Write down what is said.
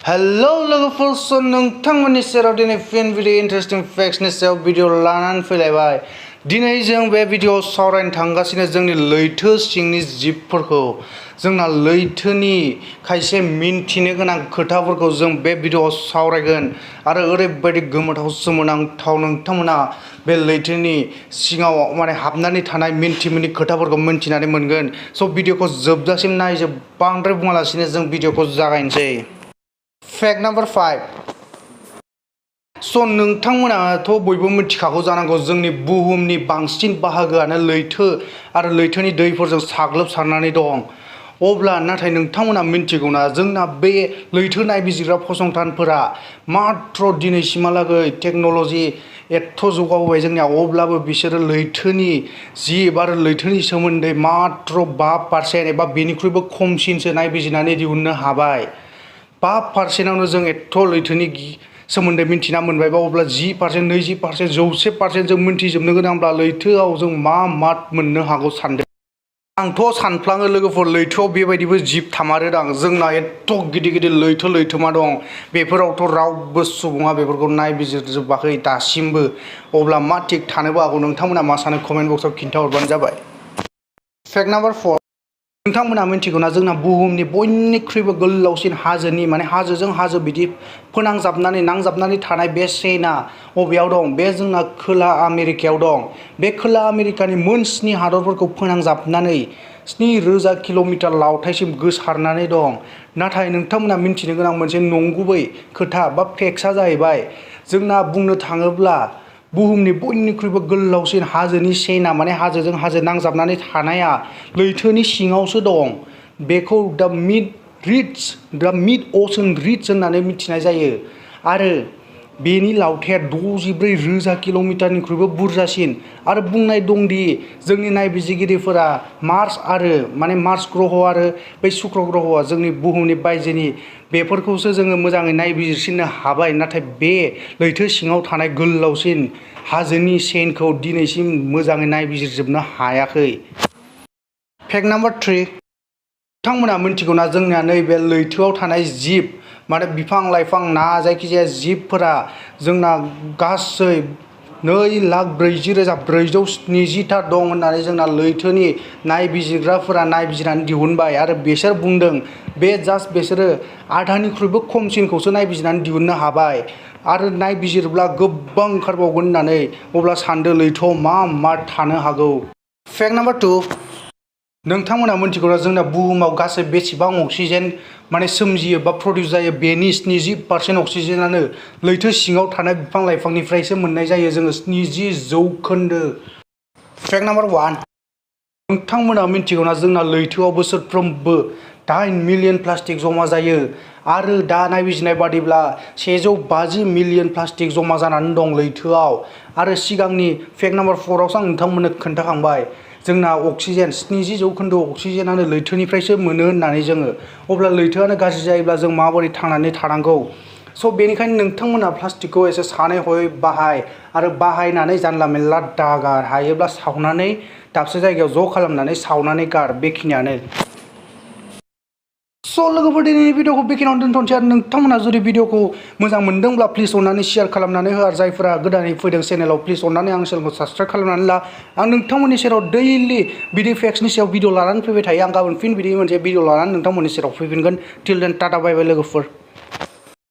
Hello लोगोफोर स नोंथांमोननि सेराव दिनै फिन भिडिअ इन्टारेस्टिं फेक्ट्सनि सायाव भिडिअ लानानै फैलायबाय। दिनै जों बे भिडिअआव सावरायनो थांगासिनो जोंनि लैथो सिंनि जिबफोरखौ। जोंना लैथोनि खायसे मिन्थिनो गोनां खोथाफोरखौ जों बे भिडिअआव सावरायगोन आरो ओरैबायदि गोमोथाव सोमोनांथाव नोंथांमोना बे लैथोनि सिङाव हाबनानै थानाय मिन्थि मोनि खोथाफोरखौ मिन्थिनानै मोनगोन। स' भिडिअखौ जोबजासिम नायजोब बांद्राय बुङालासिनो जों भिडिअखौ जागायनोसै। Fact number 5। स' नोंथांमोनाथ' बयबो मिथिखागौ जानांगौ जोंनि बुहुमनि बांसिन बाहागोआनो लैथो आरो लैथोनि दैफोरजों साग्लोबसारनानै दं। अब्ला नाथाय नोंथांमोना मिथिगौना जोंना बे लैथो नायबिजिरग्रा फसंथानफोरा मात्र दिनैसिमहालागै टेक्न'लजि एथ' जौगाबोबाय जोंनिया, अब्लाबो बिसोरो लैथोनि जिब आरो लैथोनि सोमोन्दै मात्र 5% एबा बेनिख्रुइबो खमसिनसो नायबिजिरनानै दिहुननो हाबाय। 5%आवनो जों एथ' लैथोनि सोमोन्दै मिथिना मोनबायबा अब्ला 10%, 20%, 100% जों मिथिजोबनो गोनांब्ला लैथोआव जों मा मोननो हागौ सानदों। आंथ' सानफ्लाङो लोगोफोर लैथोआव बेबायदिबो जिब थामारोदां। जोंना एथ' गिदिर गिदिर लैथोमा दं, बेफोरावथ' रावबो सुबुङा बेफोरखौ नायबिजिरजोबाखै दासिमबो। अब्ला मा थिक थानोबो हागौ। नोंथांमोना मा सानो कमेन्ट बक्सआव खिन्थाहरबानो जाबाय। Fact number 4। नोंथांमोना मिथिगौना जोंना बुहुमनि बयनिख्रुइबो गोलावसिन हाजोनि हाजोजों हाजो बिदि नांजाबनानै थानाय बे चेइना बबेयाव दं? बे जोंना खोला आमेरिकायाव दं। बे खोला आमेरिकानि मोन 7 हादरफोरखौ फोनांजाबनानै 7,000 किल'मिटार लावथाइसिम गोसारनानै दं। नाथाय नोंथांमोना मिथिनो गोनां मोनसे नंगुबै खोथा बा फेक्टआ जाहैबाय जोंना बुंनो थाङोब्ला बुहुमनि बयनिख्रुइबो गोलावसिन हाजोनि चेइना हाजोजों हाजो नांजाबनानै थानाया लैथोनि सिङावसो दं। बेखौ दा मिड असेन रिज होननानै मिथिनाय जायो आरो बेनि लावथाया 64,000 किल'मिटारनिख्रुइबो बुरजासिन। आरो बुंनाय दंदि जोंनि नायबिजिरगिरिफोरा मार्स ग्रह आरो बै शुक्र ग्रहआ जोंनि बुहुमनि बायजोनि बेफोरखौसो जोङो मोजाङै नायबिजिरसिननो हाबाय, नाथाय बे लैथो सिङाव थानाय गोलावसिन हाजोनि चेइनखौ दिनैसिम मोजाङै नायबिजिरजोबनो हायाखै। Fact number 3। नोंथांमोना मिथिगौना जोंनिया नैबे लैथोआव थानाय जिब बिफां लाइफां ना जायखिजाया जिबफोरा जोंना गासै 2,40,470 दं होननानै जोंना लैथोनि नायबिजिरग्राफोरा नायबिजिरनानै दिहुनबाय आरो बिसोर बुंदों बिसोरो आधानिख्रुइबो खमसिनखौसो नायबिजिरनानै दिहुननो हाबाय आरो नायबिजिरब्ला गोबां ओंखारबावगोन होननानै। अब्ला सानदो लैथोआव मा थानो हागौ। Fact number 2। नोंथांमोना मिथिगौना जोंना बुहुमाव गासै बेसेबां अक्सिजेन सोमजियो बा प्रडिउस जायो? बेनि 70% अक्सिजेनानो लैथो सिङाव थानाय बिफां लाइफांनिफ्रायसो मोननाय जायो जोङो 70%। Fact number 1। नोंथांमोना मिथिगौना जोंना लैथोआव बोसोरफ्रोमबो 8 मिलियन प्लास्टिक जमा जायो आरो दा नायबिजिरनाय बादिब्ला 150 मिलियन प्लास्टिक जमा जानानै दं लैथोआव। आरो सिगांनि फैक्ट नम्बर 4आवसो आं नोंथांमोननो खोन्थाखांबाय जोंना अक्सिजेन 70% अक्सिजेनानो लैथोनिफ्रायसो मोनो होननानै जोङो। अब्ला लैथोआनो गाज्रि जायोब्ला जों माबोरै थांनानै थानांगौ? स' बेनिखायनो नोंथांमोना प्लास्टिकखौ एसे सानै हयै बाहाय आरो बाहायनानै जानला मेनला दागार, हायोब्ला सावनानै दाबसे जायगायाव ज' खालामनानै सावनानै गार। बेखिनियानो। स' लोगोफोर दिनैनि भिडिअखौ बेखिनियावनो दोनथ'नोसै आरो नोंथांमोना जुदि भिडिअखौ मोजां मोनदोंब्ला प्लिज अननानै शेयार खालामनानै हो आरो जायफोरा गोदानै फैदों चेनेलाव प्लिज अननानै आं चेनेलखौ साबस्क्राइब खालामनानै ला। आं नोंथांमोननि सेराव दैलि बिदि फेक्ट्सनि सायाव भिडिअ लानानै फैबाय थायो। आं गाबोन फिन बिदि मोनसे भिडिअ लानानै नोंथांमोननि सेराव फैफिनगोन। टिल देन टाटा बाय बाय लोगोफोर।